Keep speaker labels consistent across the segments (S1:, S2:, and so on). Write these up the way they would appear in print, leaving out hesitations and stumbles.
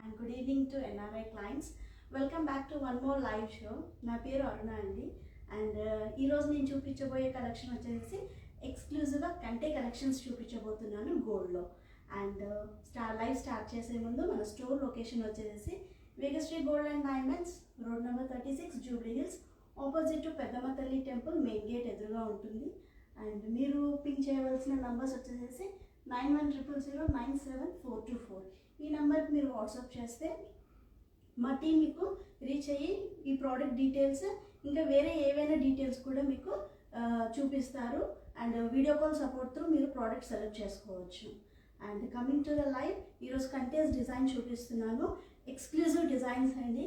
S1: and good evening to NRI clients. Welcome back to one more live show. నా పేరు అరుణ అండి and ఈరోజు నేను చూపించబోయే కలెక్షన్ వచ్చేసి ఎక్స్క్లూజివ్గా కంటే కలెక్షన్స్ చూపించబోతున్నాను గోల్డ్లో. అండ్ లైవ్ స్టార్ట్ చేసే ముందు మన స్టోర్ లొకేషన్ వచ్చేసి Vegasri gold and diamonds, road number 36, Jubilee hills, opposite to పెద్దమ్మ తల్లి టెంపుల్ మెయిన్ గేట్ ఎదురుగా ఉంటుంది. అండ్ మీరు పింక్ చేయవలసిన నంబర్స్ వచ్చేసి 9100097424. ఈ నెంబర్కి మీరు వాట్సాప్ చేస్తే మా టీం మీకు రీచ్ అయ్యి ఈ ప్రోడక్ట్ డీటెయిల్స్ ఇంకా వేరే ఏవైనా డీటెయిల్స్ కూడా మీకు చూపిస్తారు. And video call support through మీరు ప్రోడక్ట్ సెలెక్ట్ చేసుకోవచ్చు. And coming to the live, ఈరోజు కంటెస్ట్ డిజైన్ చూపిస్తున్నాను. ఎక్స్క్లూజివ్ డిజైన్స్ అండి.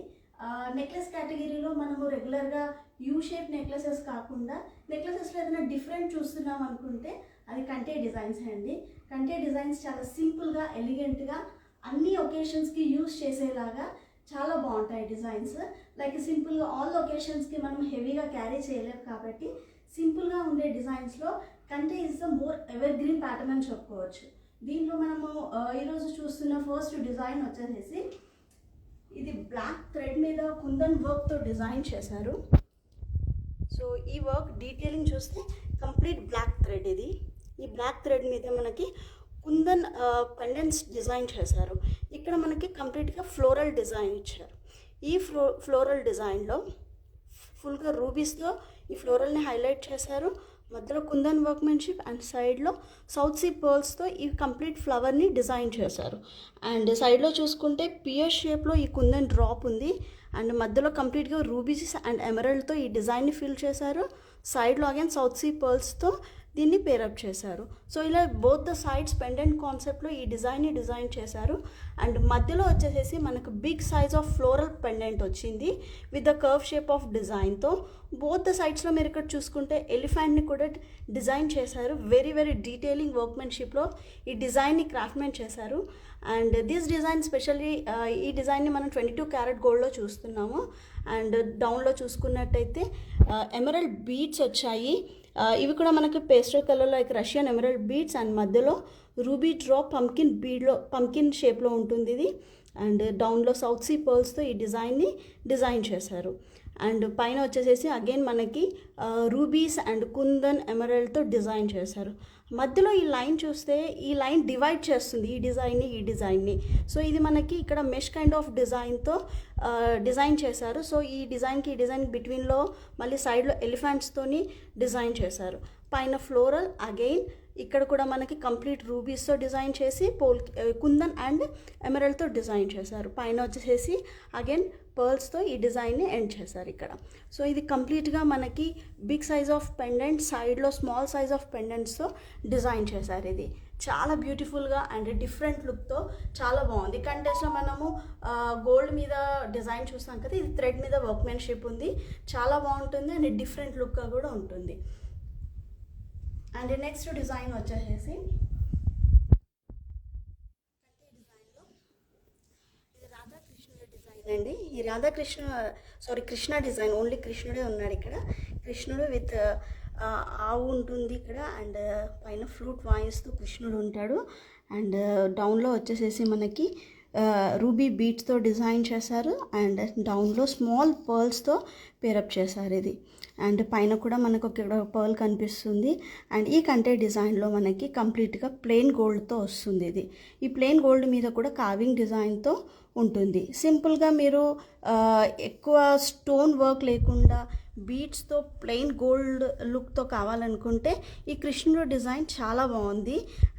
S1: నెక్లెస్ కేటగిరీలో మనము రెగ్యులర్గా యూ షేప్ నెక్లెసెస్ కాకుండా నెక్లెసెస్లో ఏదైనా డిఫరెంట్ చూస్తున్నాం అనుకుంటే అది కంటే డిజైన్స్ అండి. కంటే డిజైన్స్ చాలా సింపుల్గా, ఎలిగెంట్గా అన్ని ఒకేషన్స్కి యూజ్ చేసేలాగా చాలా బాగుంటాయి డిజైన్స్. లైక్ సింపుల్గా ఆల్ ఒకేషన్స్కి మనం హెవీగా క్యారీ చేయలేము కాబట్టి సింపుల్గా ఉండే డిజైన్స్లో కంటే is the more ever green pattern అని చెప్పుకోవచ్చు. దీంట్లో మనము ఈరోజు చూస్తున్న ఫస్ట్ డిజైన్ వచ్చేసి ఇది బ్లాక్ థ్రెడ్ మీద కుందన్ వర్క్తో డిజైన్ చేశారు. సో ఈ వర్క్ డీటెయిలింగ్ చూస్తే కంప్లీట్ బ్లాక్ థ్రెడ్ ఇది. ఈ బ్లాక్ థ్రెడ్ మీద మనకి కుందన్ పెండెంట్స్ డిజైన్ చేశారు. ఇక్కడ మనకి కంప్లీట్గా ఫ్లోరల్ డిజైన్ ఇచ్చారు. ఈ ఫ్లోరల్ డిజైన్లో ఫుల్గా రూబీస్తో ఈ ఫ్లోరల్ని హైలైట్ చేశారు. మధ్యలో కుందన్ వర్క్మెన్షిప్ అండ్ సైడ్లో సౌత్ సీ పర్ల్స్తో ఈ కంప్లీట్ ఫ్లవర్ని డిజైన్ చేశారు. అండ్ సైడ్లో చూసుకుంటే పియర్ షేప్లో ఈ కుందన్ డ్రాప్ ఉంది. అండ్ మధ్యలో కంప్లీట్గా రూబీస్ అండ్ ఎమరల్డ్తో ఈ డిజైన్ని ఫిల్ చేశారు. సైడ్లో అగైన్ సౌత్ సీ పర్ల్స్తో దీన్ని పేరప్ చేశారు. సో ఇలా బోత్ ద సైడ్స్ పెండెంట్ కాన్సెప్ట్లో ఈ డిజైన్ని డిజైన్ చేశారు. అండ్ మధ్యలో వచ్చేసి మనకు big size of floral pendant వచ్చింది with the curve shape of డిజైన్తో. బోత్ ద సైడ్స్లో మీరు ఇక్కడ చూసుకుంటే ఎలిఫెంట్ని కూడా డిజైన్ చేశారు. వెరీ వెరీ డీటెయిలింగ్ వర్క్మెన్షిప్లో ఈ డిజైన్ని క్రాఫ్ట్మెన్ చేశారు. అండ్ దిస్ డిజైన్ స్పెషల్లీ ఈ డిజైన్ని మనం 22 క్యారెట్ గోల్డ్లో చూస్తున్నాము. అండ్ డౌన్లో చూసుకున్నట్టయితే ఎమరల్డ్ బీడ్స్ వచ్చాయి. ఇవి కూడా మనకి పేస్టల్ కలర్లో like Russian emerald beads and మధ్యలో రూబీ డ్రాప్ పంకిన్ షేప్లో ఉంటుంది ఇది. అండ్ డౌన్లో సౌత్ సీ పర్ల్స్తో ఈ డిజైన్ని డిజైన్ చేశారు. అండ్ పైన వచ్చేసేసి అగైన్ మనకి రూబీస్ అండ్ కుందన్ ఎమరల్డ్తో డిజైన్ చేశారు. మధ్యలో ఈ లైన్ చూస్తే ఈ లైన్ డివైడ్ చేస్తుంది ఈ డిజైన్ని. సో ఇది మనకి ఇక్కడ మెష్ కైండ్ ఆఫ్ డిజైన్తో డిజైన్ చేశారు. సో ఈ డిజైన్ బిట్వీన్లో మళ్ళీ సైడ్లో ఎలిఫెంట్స్తోని డిజైన్ చేశారు. పైన ఫ్లోరల్ అగైన్ ఇక్కడ కూడా మనకి కంప్లీట్ రూబీస్తో డిజైన్ చేసి కుందన్ అండ్ ఎమరల్డ్తో డిజైన్ చేశారు. పైన వచ్చేసి అగైన్ పర్ల్స్తో ఈ డిజైన్ని ఎండ్ చేశారు ఇక్కడ. సో ఇది కంప్లీట్గా మనకి బిగ్ సైజ్ ఆఫ్ పెండెంట్, సైడ్లో స్మాల్ సైజ్ ఆఫ్ పెండెంట్స్తో డిజైన్ చేశారు. ఇది చాలా బ్యూటిఫుల్గా అండ్ డిఫరెంట్ లుక్తో చాలా బాగుంది. కంటెస్ట్లో మనము గోల్డ్ మీద డిజైన్ చూస్తాం కదా, ఇది థ్రెడ్ మీద వర్క్మెన్షిప్ ఉంది. చాలా బాగుంటుంది అండ్ డిఫరెంట్ లుక్గా కూడా ఉంటుంది. అండ్ నెక్స్ట్ డిజైన్ వచ్చేసి అండి. ఈ కృష్ణ డిజైన్, ఓన్లీ కృష్ణుడే ఉన్నాడు ఇక్కడ. కృష్ణుడు విత్ ఆవు ఉంటుంది ఇక్కడ. అండ్ పైన ఫ్లూట్ వాయిస్తూ కృష్ణుడు ఉంటాడు. అండ్ డౌన్లో వచ్చేసేసి మనకి రూబీ బీట్స్తో డిజైన్ చేశారు. అండ్ డౌన్లో స్మాల్ పర్ల్స్తో పేరప్ చేశారు ఇది. అండ్ పైన కూడా మనకు ఒక పర్ల్ కనిపిస్తుంది. అండ్ ఈ కంటే డిజైన్లో మనకి కంప్లీట్గా ప్లెయిన్ గోల్డ్తో వస్తుంది ఇది. ఈ ప్లెయిన్ గోల్డ్ మీద కూడా కార్వింగ్ డిజైన్తో ఉంటుంది. సింపుల్గా మీరు ఎక్కువ స్టోన్ వర్క్ లేకుండా బీట్స్తో ప్లెయిన్ గోల్డ్ లుక్తో కావాలనుకుంటే ఈ కృష్ణుడు డిజైన్ చాలా బాగుంది.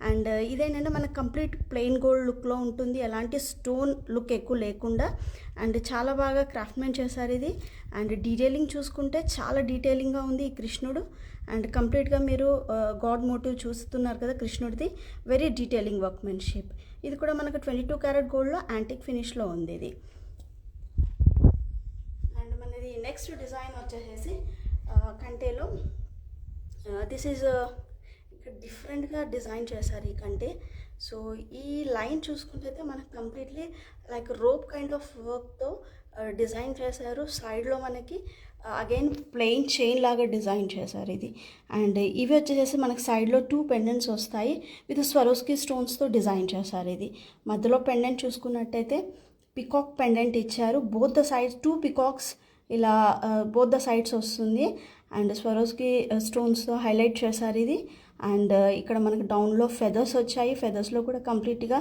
S1: అండ్ ఇదేంటంటే మనకు కంప్లీట్ ప్లెయిన్ గోల్డ్ లుక్లో ఉంటుంది, ఎలాంటి స్టోన్ లుక్ ఎక్కువ లేకుండా. అండ్ చాలా బాగా క్రాఫ్ట్మెన్ చేశారు ఇది. అండ్ డీటెయిలింగ్ చూసుకుంటే చాలా డీటెయిలింగ్గా ఉంది ఈ కృష్ణుడు. అండ్ కంప్లీట్గా మీరు గాడ్ మోటివ్ చూస్తున్నారు కదా కృష్ణుడిది, వెరీ డీటెయిలింగ్ వర్క్మెన్షిప్. ఇది కూడా మనకు 22 క్యారెట్ గోల్డ్లో యాంటిక్ ఫినిష్లో ఉంది ఇది. అండ్ మనది నెక్స్ట్ డిజైన్ వచ్చేసి కంటేలో దిస్ ఈజ్ ఇక్కడ డిఫరెంట్గా డిజైన్ చేశారు ఈ కంటే. సో ఈ లైన్ చూసుకుంటే మనకు completely like rope kind of వర్క్తో డిజైన్ చేశారు. సైడ్లో మనకి అగైన్ ప్లెయిన్ చైన్ లాగా డిజైన్ చేశారు ఇది. అండ్ ఇవి వచ్చేసి మనకి సైడ్లో 2 పెండెంట్స్ వస్తాయి విత్ స్వరోస్కి స్టోన్స్తో డిజైన్ చేశారు ఇది. మధ్యలో పెండెంట్ చూసుకున్నట్టయితే పికాక్ పెండెంట్ ఇచ్చారు. బోత్ ద సైడ్స్ 2 పికాక్స్ ఇలా బోత్ ద సైడ్స్ వస్తుంది. అండ్ స్వరోస్కి స్టోన్స్తో హైలైట్ చేశారు ఇది. అండ్ ఇక్కడ మనకి డౌన్లో ఫెదర్స్ వచ్చాయి. ఫెదర్స్లో కూడా కంప్లీట్గా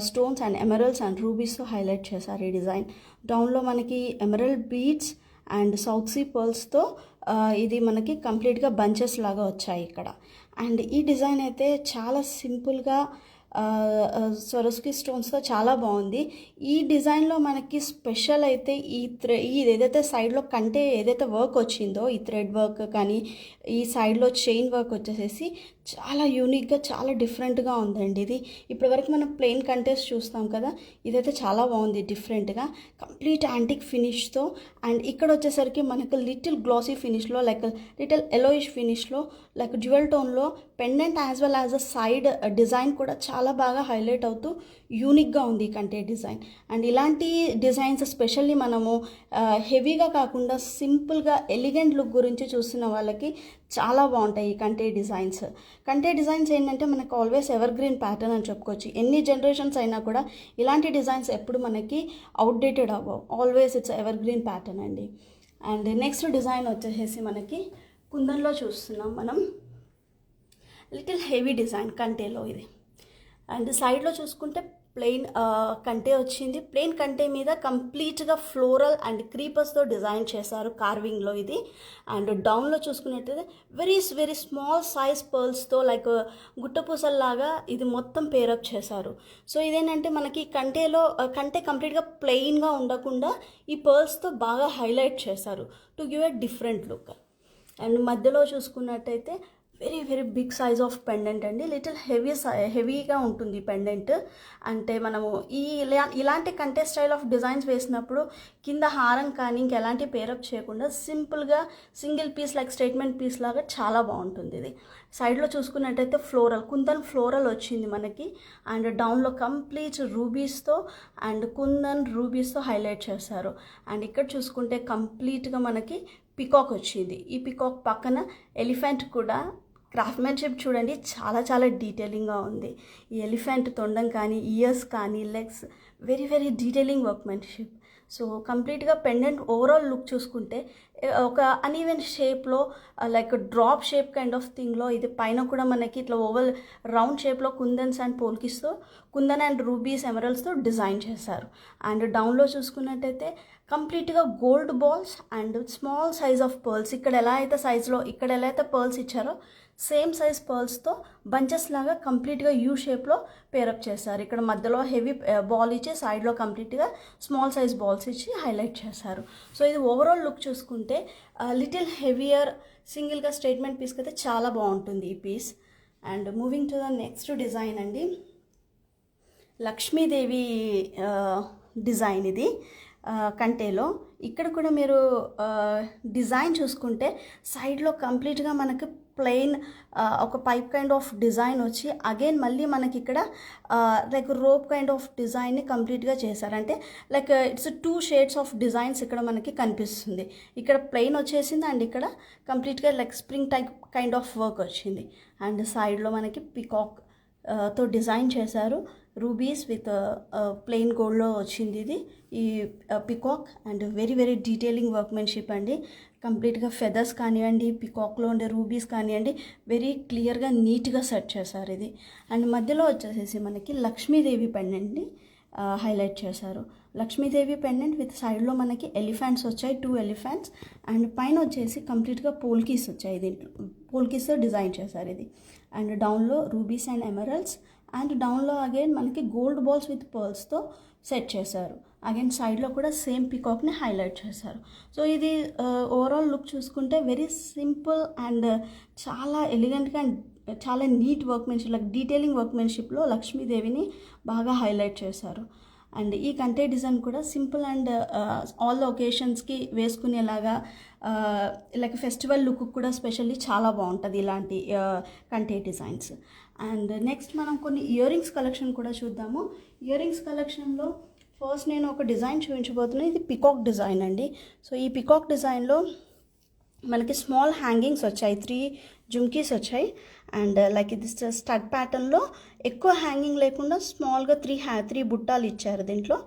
S1: స్టోన్స్ అండ్ ఎమరల్డ్స్ అండ్ రూబీస్తో హైలైట్ చేశారు ఈ డిజైన్. డౌన్లో మనకి emerald beads and south sea పర్ల్స్తో ఇది మనకి కంప్లీట్గా బంచెస్ లాగా వచ్చాయి ఇక్కడ. అండ్ ఈ డిజైన్ అయితే చాలా సింపుల్గా స్వరోస్కి స్టోన్స్తో చాలా బాగుంది. ఈ డిజైన్లో మనకి స్పెషల్ అయితే ఈ ఏదైతే సైడ్లో కంటే ఏదైతే వర్క్ వచ్చిందో ఈ థ్రెడ్ వర్క్ కానీ ఈ సైడ్లో చైన్ వర్క్ వచ్చేసేసి చాలా యూనిక్గా చాలా డిఫరెంట్గా ఉందండి. ఇది ఇప్పటివరకు మనం ప్లెయిన్ కంటెస్ చూస్తాం కదా, ఇదైతే చాలా బాగుంది డిఫరెంట్గా, కంప్లీట్ యాంటిక్ ఫినిష్తో. అండ్ ఇక్కడ వచ్చేసరికి మనకు లిటిల్ గ్లాసీ ఫినిష్లో లైక్ లిటిల్ ఎలోయిష్ ఫినిష్లో లైక్ జ్యువెల్ టోన్లో pendant as well as a side design కూడా చాలా బాగా హైలైట్ అవుతూ యూనిక్గా ఉంది ఈ కంటే డిజైన్. అండ్ ఇలాంటి డిజైన్స్ ఎస్పెషల్లీ మనము హెవీగా కాకుండా సింపుల్గా ఎలిగెంట్ లుక్ గురించి చూస్తున్న వాళ్ళకి చాలా బాగుంటాయి ఈ కంటే డిజైన్స్. కంటే డిజైన్స్ ఏంటంటే మనకు ఆల్వేస్ ఎవర్ గ్రీన్ ప్యాటర్న్ అని చెప్పుకోవచ్చు. ఎన్ని జనరేషన్స్ అయినా కూడా ఇలాంటి డిజైన్స్ ఎప్పుడు మనకి అవుట్డేటెడ్ అవ్వవు. Always it's ever green pattern అండి. అండ్ నెక్స్ట్ డిజైన్ వచ్చేసి మనకి కుందన్లో చూస్తున్నాం మనం. లిటిల్ హెవీ డిజైన్ కంటేలో ఇది. అండ్ సైడ్లో చూసుకుంటే ప్లెయిన్ కంటే వచ్చింది. ప్లెయిన్ కంటే మీద కంప్లీట్గా ఫ్లోరల్ అండ్ క్రీపర్స్తో డిజైన్ చేశారు కార్వింగ్లో ఇది. అండ్ డౌన్లో చూసుకున్నట్టయితే వెరీ స్మాల్ సైజ్ పర్ల్స్తో లైక్ గుట్టపూసల్లాగా ఇది మొత్తం పేరప్ చేశారు. సో ఇదేంటంటే మనకి కంటే కంప్లీట్గా ప్లెయిన్గా ఉండకుండా ఈ పర్ల్స్తో బాగా హైలైట్ చేశారు to give a different look. And మధ్యలో చూసుకున్నట్టయితే very big size of pendant అండి. లిటిల్ హెవీగా ఉంటుంది పెండెంట్. అంటే మనము ఇలాంటి కంటే స్టైల్ ఆఫ్ డిజైన్స్ వేసినప్పుడు కింద హారం కానీ ఇంకెలాంటి పేరప్ చేయకుండా సింపుల్గా single piece like statement piece లాగా చాలా బాగుంటుంది ఇది. సైడ్లో చూసుకున్నట్టయితే కుందన్ ఫ్లోరల్ వచ్చింది మనకి. అండ్ డౌన్లో కంప్లీట్ రూబీస్తో అండ్ కుందన్ రూబీస్తో హైలైట్ చేశారు. అండ్ ఇక్కడ చూసుకుంటే కంప్లీట్గా మనకి పికాక్ వచ్చింది. ఈ పికాక్ పక్కన ఎలిఫెంట్ కూడా క్రాఫ్ట్మెన్షిప్ చూడండి చాలా డీటెయిలింగ్గా ఉంది. ఈ ఎలిఫెంట్ తొండం కానీ ఇయర్స్ కానీ legs very detailing workmanship. So కంప్లీట్గా పెండెంట్ ఓవరాల్ లుక్ చూసుకుంటే ఒక అన్ఈవెన్ షేప్లో like drop shape kind of థింగ్లో ఇది పైన కూడా మనకి ఇట్లా ఓవల్ రౌండ్ షేప్లో కుందన్స్ అండ్ పోల్కిస్తో కుందన్ అండ్ రూబీస్ ఎమరల్స్తో డిజైన్ చేశారు. అండ్ డౌన్లో చూసుకున్నట్టయితే కంప్లీట్గా gold balls and small size of pearls. ఇక్కడ ఎలా అయితే పర్ల్స్ ఇచ్చారో సేమ్ సైజ్ పర్ల్స్తో బంచెస్ లాగా కంప్లీట్గా యూ షేప్లో పేరప్ చేశారు. ఇక్కడ మధ్యలో హెవీ బాల్ ఇచ్చి సైడ్లో కంప్లీట్గా స్మాల్ సైజ్ బాల్స్ ఇచ్చి హైలైట్ చేశారు. సో ఇది ఓవరాల్ లుక్ చూసుకుంటే లిటిల్ హెవియర్ సింగిల్గా స్టేట్మెంట్ పీస్కి అయితే చాలా బాగుంటుంది ఈ పీస్. And moving to the next design అండి, లక్ష్మీదేవి డిజైన్ ఇది కంటేలో. ఇక్కడ కూడా మీరు డిజైన్ చూసుకుంటే సైడ్లో కంప్లీట్గా మనకి ప్లెయిన్ ఒక పైప్ కైండ్ ఆఫ్ డిజైన్ వచ్చి అగైన్ మళ్ళీ మనకి ఇక్కడ లైక్ రోప్ కైండ్ ఆఫ్ డిజైన్ని కంప్లీట్గా చేశారు. అంటే like it's 2 shades of designs ఇక్కడ మనకి కనిపిస్తుంది. ఇక్కడ ప్లెయిన్ వచ్చేసింది అండ్ ఇక్కడ కంప్లీట్గా like spring type kind of work వచ్చింది. అండ్ సైడ్లో మనకి పికాక్ తో డిజైన్ చేశారు. రూబీస్ విత్ ప్లెయిన్ గోల్డ్లో వచ్చింది ఇది ఈ peacock. And very detailing workmanship అండి. కంప్లీట్గా ఫెదర్స్ కానివ్వండి, పికాక్లో ఉండే రూబీస్ కానివ్వండి, వెరీ క్లియర్గా నీట్గా సెట్ చేశారు ఇది. అండ్ మధ్యలో వచ్చేసేసి మనకి లక్ష్మీదేవి పెండెంట్ని హైలైట్ చేశారు. లక్ష్మీదేవి పెండెంట్ విత్ సైడ్లో మనకి ఎలిఫెంట్స్ వచ్చాయి, 2 ఎలిఫెంట్స్. అండ్ పైన వచ్చేసి కంప్లీట్గా పోల్కీస్ వచ్చాయి. దీంట్లో పోల్కీస్తో డిజైన్ చేశారు ఇది. అండ్ డౌన్లో రూబీస్ అండ్ ఎమరల్డ్స్. అండ్ డౌన్లో అగైన్ మనకి గోల్డ్ బాల్స్ విత్ పర్ల్స్తో సెట్ చేశారు. అగైన్ సైడ్లో కూడా సేమ్ పికాక్ని హైలైట్ చేశారు. సో ఇది ఓవరాల్ లుక్ చూసుకుంటే వెరీ సింపుల్ అండ్ చాలా ఎలిగెంట్గా అండ్ చాలా నీట్ వర్క్మెన్షిప్ లైక్ డీటెయిలింగ్ వర్క్మెన్షిప్లో లక్ష్మీదేవిని బాగా హైలైట్ చేశారు. అండ్ ఈ కంటే డిజైన్ కూడా సింపుల్ అండ్ ఆల్ ఒకేషన్స్కి వేసుకునేలాగా లైక్ ఫెస్టివల్ లుక్ కూడా స్పెషల్లీ చాలా బాగుంటుంది ఇలాంటి కంటే డిజైన్స్. అండ్ నెక్స్ట్ మనం కొన్ని ఇయర్ రింగ్స్ కలెక్షన్ కూడా చూద్దాము. ఇయర్ రింగ్స్ కలెక్షన్లో ఫస్ట్ నేను ఒక డిజైన్ చూపించబోతున్నాను. ఇది పికాక్ డిజైన్ అండి. సో ఈ పికాక్ డిజైన్లో మనకి స్మాల్ హ్యాంగింగ్స్ వచ్చాయి, 3 జుమ్కీస్ వచ్చాయి. అండ్ లైక్ ఇది స్టడ్ ప్యాటర్న్లో ఎక్కువ హ్యాంగింగ్ లేకుండా స్మాల్గా 3 బుట్టాలు ఇచ్చారు దీంట్లో.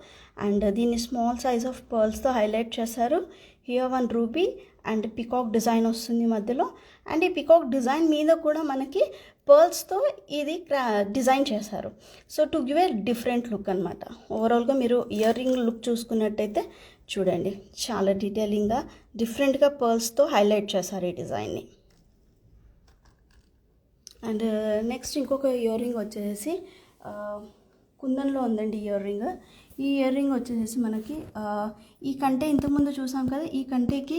S1: అండ్ దీన్ని స్మాల్ సైజ్ ఆఫ్ పర్ల్స్తో హైలైట్ చేశారు. Here 1 ruby and peacock design వస్తుంది మధ్యలో. అండ్ ఈ పికాక్ డిజైన్ మీద కూడా మనకి పర్ల్స్తో ఇది డిజైన్ చేశారు. So to give a different look అనమాట. ఓవరాల్గా మీరు ఇయర్ రింగ్ లుక్ చూసుకున్నట్టయితే చూడండి, చాలా డీటెయిలింగ్గా డిఫరెంట్గా పర్ల్స్తో హైలైట్ చేశారు ఈ డిజైన్ని. అండ్ నెక్స్ట్ ఇంకొక ఇయర్ రింగ్ వచ్చేసి కుందన్లో ఉందండి ఇయర్ రింగ్. ఈ ఇయర్ రింగ్ వచ్చేసి మనకి ఈ కంటే ఇంతకుముందు చూసాం కదా, ఈ కంటేకి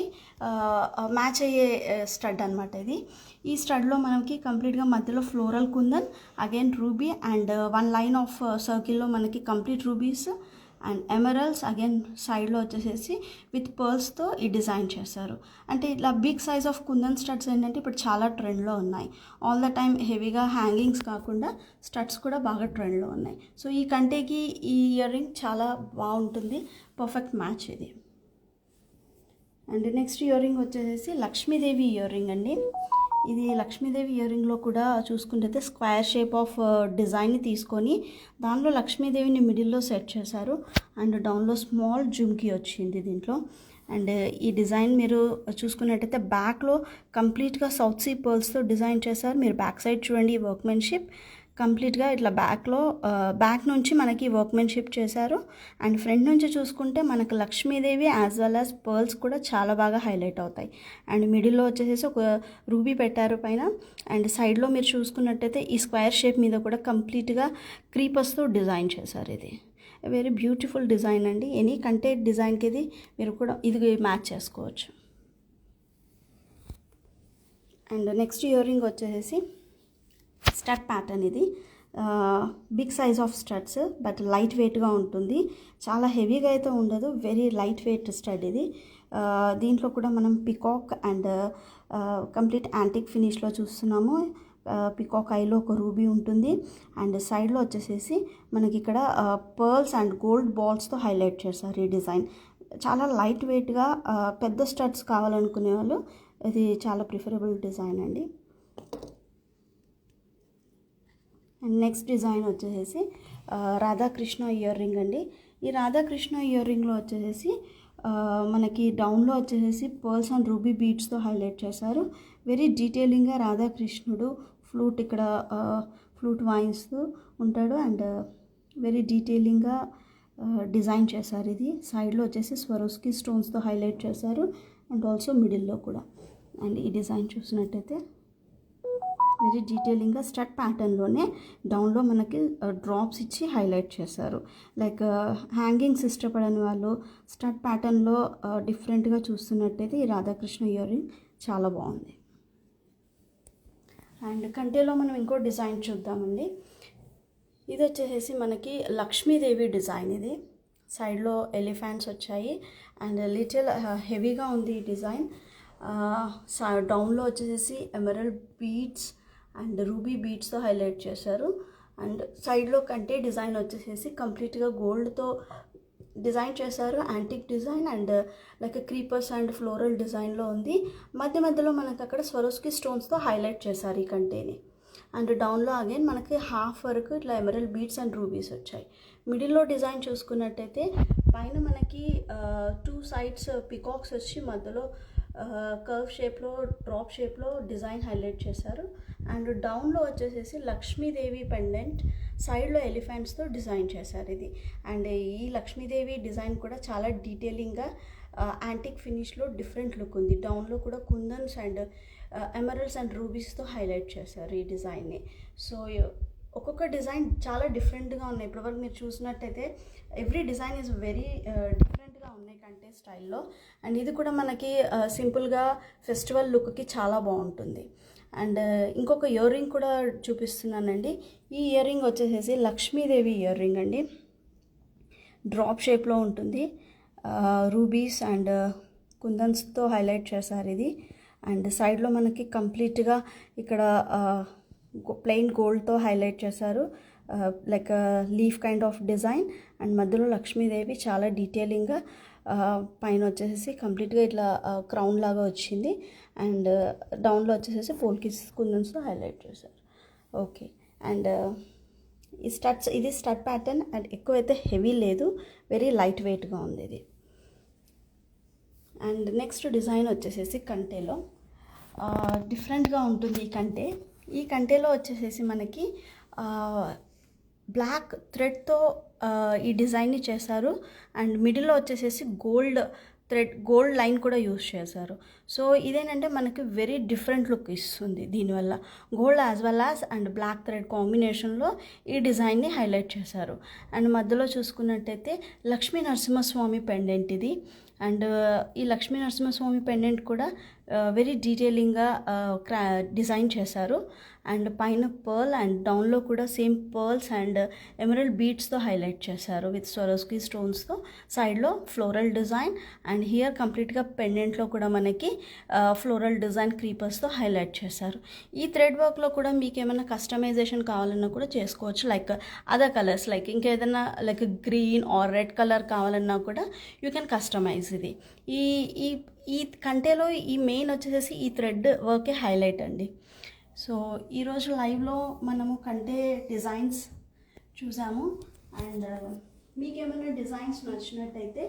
S1: మ్యాచ్ అయ్యే స్టడ్ అనమాట ఇది. ఈ స్టడ్లో మనకి కంప్లీట్గా మధ్యలో floral kundan, again ruby and 1 line of సర్కిల్లో మనకి complete rubies and emeralds, again సైడ్లో వచ్చేసేసి విత్ పర్ల్స్తో ఈ డిజైన్ చేశారు. అంటే ఇట్లా big size of kundan studs ఏంటంటే ఇప్పుడు చాలా ట్రెండ్లో ఉన్నాయి. ఆల్ ద టైమ్ హెవీగా హ్యాంగింగ్స్ కాకుండా స్టడ్స్ కూడా బాగా ట్రెండ్లో ఉన్నాయి. సో ఈ కంటేకి ఈ ఇయర్ రింగ్ చాలా బాగుంటుంది, పర్ఫెక్ట్ మ్యాచ్ ఇది. అండ్ నెక్స్ట్ ఇయర్ రింగ్ వచ్చేసి లక్ష్మీదేవి ఇయర్ రింగ్ అండి. ఇది లక్ష్మీదేవి ఇయర్ రింగ్లో కూడా చూసుకుంటే స్క్వేర్ షేప్ ఆఫ్ డిజైన్ని తీసుకొని దానిలో లక్ష్మీదేవిని మిడిల్లో సెట్ చేశారు. అండ్ డౌన్లో స్మాల్ జుమ్కీ వచ్చింది దీంట్లో. అండ్ ఈ డిజైన్ మీరు చూసుకున్నట్టయితే బ్యాక్లో కంప్లీట్గా సౌత్ సీ పర్ల్స్తో డిజైన్ చేశారు. మీరు బ్యాక్ సైడ్ చూడండి, వర్క్మెన్షిప్ కంప్లీట్గా ఇట్లా బ్యాక్ నుంచి మనకి వర్క్మెన్షిప్ చేశారు. అండ్ ఫ్రంట్ నుంచి చూసుకుంటే మనకు Lakshmidevi as well as pearls కూడా చాలా బాగా హైలైట్ అవుతాయి. అండ్ మిడిల్లో వచ్చేసి ఒక రూబీ పెట్టారు పైన. అండ్ సైడ్లో మీరు చూసుకున్నట్టయితే ఈ స్క్వేర్ షేప్ మీద కూడా కంప్లీట్గా క్రీపర్స్తో డిజైన్ చేశారు. ఇది వెరీ బ్యూటిఫుల్ డిజైన్ అండి. ఎనీ కంటెంట్ డిజైన్కి ఇది మీరు కూడా ఇది మ్యాచ్ చేసుకోవచ్చు. అండ్ నెక్స్ట్ ఇయర్ రింగ్ వచ్చేసి స్టడ్ ప్యాటర్న్. ఇది big size of studs, but light వెయిట్గా ఉంటుంది, చాలా హెవీగా అయితే ఉండదు, వెరీ లైట్ వెయిట్ స్టడ్ ఇది. దీంట్లో కూడా మనం పికాక్ అండ్ కంప్లీట్ యాంటిక్ ఫినిష్లో చూస్తున్నాము. పికాక్ ఐలో ఒక రూబీ ఉంటుంది. అండ్ సైడ్లో వచ్చేసేసి మనకి ఇక్కడ పర్ల్స్ అండ్ గోల్డ్ బాల్స్తో హైలైట్ చేశారు ఈ డిజైన్. చాలా లైట్ వెయిట్గా పెద్ద స్టడ్స్ కావాలనుకునే వాళ్ళు ఇది చాలా ప్రిఫరబుల్ డిజైన్ అండి. అండ్ నెక్స్ట్ డిజైన్ వచ్చేసి రాధాకృష్ణ ఇయర్ రింగ్ అండి. ఈ రాధాకృష్ణ ఇయర్ రింగ్లో వచ్చేసి మనకి డౌన్లో వచ్చేసి పర్ల్స్ అండ్ రూబీ బీడ్స్తో హైలైట్ చేశారు. వెరీ డీటెయిలింగ్గా రాధాకృష్ణుడు ఫ్లూట్ ఇక్కడ ఫ్లూట్ వాయిస్తూ ఉంటాడు. అండ్ వెరీ డీటెయిలింగ్గా డిజైన్ చేశారు. ఇది సైడ్లో వచ్చేసి స్వరోస్కి స్టోన్స్తో హైలైట్ చేశారు. అండ్ ఆల్సో మిడిల్లో కూడా. అండ్ ఈ డిజైన్ చూసినట్టయితే వెరీ డీటెయిలింగ్గా స్టడ్ ప్యాటర్న్లోనే డౌన్లో మనకి డ్రాప్స్ ఇచ్చి హైలైట్ చేశారు. లైక్ హ్యాంగింగ్స్ ఇష్టపడని వాళ్ళు స్టడ్ ప్యాటర్న్లో డిఫరెంట్గా చూస్తున్నట్టయితే ఈ రాధాకృష్ణ ఇయర్ రింగ్ చాలా బాగుంది. అండ్ కంటేలో మనం ఇంకో డిజైన్ చూద్దామండి. ఇది వచ్చేసి మనకి లక్ష్మీదేవి డిజైన్. ఇది సైడ్లో ఎలిఫెంట్స్ వచ్చాయి అండ్ లిటిల్ హెవీగా ఉంది ఈ డిజైన్. డౌన్లో వచ్చేసి ఎమరల్డ్ బీడ్స్ అండ్ రూబీ బీడ్స్తో హైలైట్ చేశారు. అండ్ సైడ్లో కంటే డిజైన్ వచ్చేసి కంప్లీట్గా గోల్డ్తో డిజైన్ చేశారు, antique design. And like creepers and floral డిజైన్లో ఉంది. మధ్యలో మనకు అక్కడ స్వరోస్కి స్టోన్స్తో హైలైట్ చేశారు ఈ కంటేని. అండ్ డౌన్లో అగైన్ మనకి హాఫ్ వరకు ఇట్లా ఎమరల్డ్ బీడ్స్ అండ్ రూబీస్ వచ్చాయి. మిడిల్లో డిజైన్ చూసుకున్నట్టయితే పైన మనకి 2 సైడ్స్ పికాక్స్ వచ్చి మధ్యలో కర్వ్ షేప్లో డ్రాప్ షేప్లో డిజైన్ హైలైట్ చేశారు. అండ్ డౌన్లో వచ్చేసి లక్ష్మీదేవి పెండెంట్, సైడ్లో ఎలిఫెంట్స్తో డిజైన్ చేశారు ఇది. అండ్ ఈ లక్ష్మీదేవి డిజైన్ కూడా చాలా డీటెయిలింగ్గా యాంటిక్ ఫినిష్లో డిఫరెంట్ లుక్ ఉంది. డౌన్లో కూడా కుందన్స్ అండ్ ఎమరల్డ్స్ అండ్ రూబీస్తో హైలైట్ చేశారు ఈ డిజైన్ని. సో ఒక్కొక్క డిజైన్ చాలా డిఫరెంట్గా ఉన్నాయి. ఇప్పటివరకు మీరు చూసినట్టయితే ఎవ్రీ డిజైన్ ఈజ్ వెరీ డిఫరెంట్గా ఉన్నాయి కంటే స్టైల్లో. అండ్ ఇది కూడా మనకి సింపుల్గా ఫెస్టివల్ లుక్కి చాలా బాగుంటుంది. అండ్ ఇంకొక ఇయర్ రింగ్ కూడా చూపిస్తున్నానండి. ఈ ఇయర్ రింగ్ వచ్చేసి లక్ష్మీదేవి ఇయర్ రింగ్ అండి. డ్రాప్ షేప్లో ఉంటుంది, రూబీస్ అండ్ కుందన్స్తో హైలైట్ చేశారు ఇది. అండ్ సైడ్లో మనకి కంప్లీట్గా ఇక్కడ ప్లెయిన్ గోల్డ్తో హైలైట్ చేశారు, like leaf kind of design. And మధ్యలో లక్ష్మీదేవి చాలా డీటెయిలింగ్గా పైన వచ్చేసి కంప్లీట్గా ఇట్లా క్రౌన్ లాగా వచ్చింది. అండ్ డౌన్లో వచ్చేసి పోల్కిస్ కుందన్స్తో హైలైట్ చేశారు. ఓకే. అండ్ ఇది స్టడ్ ప్యాటర్న్. అండ్ ఎక్కువైతే హెవీ లేదు, వెరీ లైట్ వెయిట్గా ఉంది ఇది. అండ్ నెక్స్ట్ డిజైన్ వచ్చేసేసి కంటేలో డిఫరెంట్గా ఉంటుంది. ఈ కంటేలో వచ్చేసేసి మనకి బ్లాక్ థ్రెడ్తో ఈ డిజైన్ని చేశారు. అండ్ మిడిల్లో వచ్చేసేసి గోల్డ్ లైన్ కూడా యూస్ చేశారు. సో ఇదేంటంటే మనకి వెరీ డిఫరెంట్ లుక్ ఇస్తుంది దీనివల్ల. Gold as well as and black thread కాంబినేషన్లో ఈ డిజైన్ని హైలైట్ చేశారు. అండ్ మధ్యలో చూసుకున్నట్టయితే లక్ష్మీ నరసింహస్వామి పెండెంట్ ఇది. అండ్ ఈ లక్ష్మీ నరసింహస్వామి పెండెంట్ కూడా వెరీ డీటెయిలింగ్గా డిజైన్ చేశారు. అండ్ పైన పర్ల్ అండ్ డౌన్లో కూడా సేమ్ పర్ల్స్ అండ్ ఎమరల్డ్ బీడ్స్తో హైలైట్ చేశారు విత్ స్వరోస్కీ స్టోన్స్తో. సైడ్లో ఫ్లోరల్ డిజైన్ అండ్ హియర్ కంప్లీట్గా పెండెంట్లో కూడా మనకి ఫ్లోరల్ డిజైన్ క్రీపర్స్తో హైలైట్ చేశారు. ఈ థ్రెడ్ వర్క్లో కూడా మీకు ఏమైనా కస్టమైజేషన్ కావాలన్నా కూడా చేసుకోవచ్చు. లైక్ అదర్ కలర్స్, లైక్ ఇంకేదైనా like green are red colour కావాలన్నా కూడా యూ కెన్ కస్టమైజ్ ఇది. ఈ కంటేలో ఈ మెయిన్ వచ్చేసి ఈ థ్రెడ్ వర్కే హైలైట్ అండి. సో ఈరోజు లైవ్లో మనము కంటే డిజైన్స్ చూసాము. అండ్ మీకు ఏమైనా డిజైన్స్ నచ్చినట్టయితే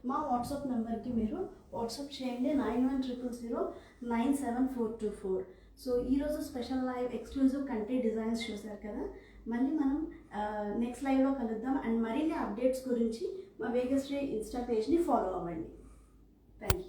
S1: మా వాట్సాప్ నెంబర్కి మీరు వాట్సాప్ చేయండి 9100097424. సో ఈరోజు స్పెషల్ లైవ్ ఎక్స్క్లూజివ్ కంటే డిజైన్స్ చూసారు కదా. మళ్ళీ మనం నెక్స్ట్ లైవ్లో కలుద్దాం. అండ్ మరిన్ని అప్డేట్స్ గురించి మా వేగశ్రీ ఇన్స్టా పేజ్ని ఫాలో అవ్వండి. Thank you.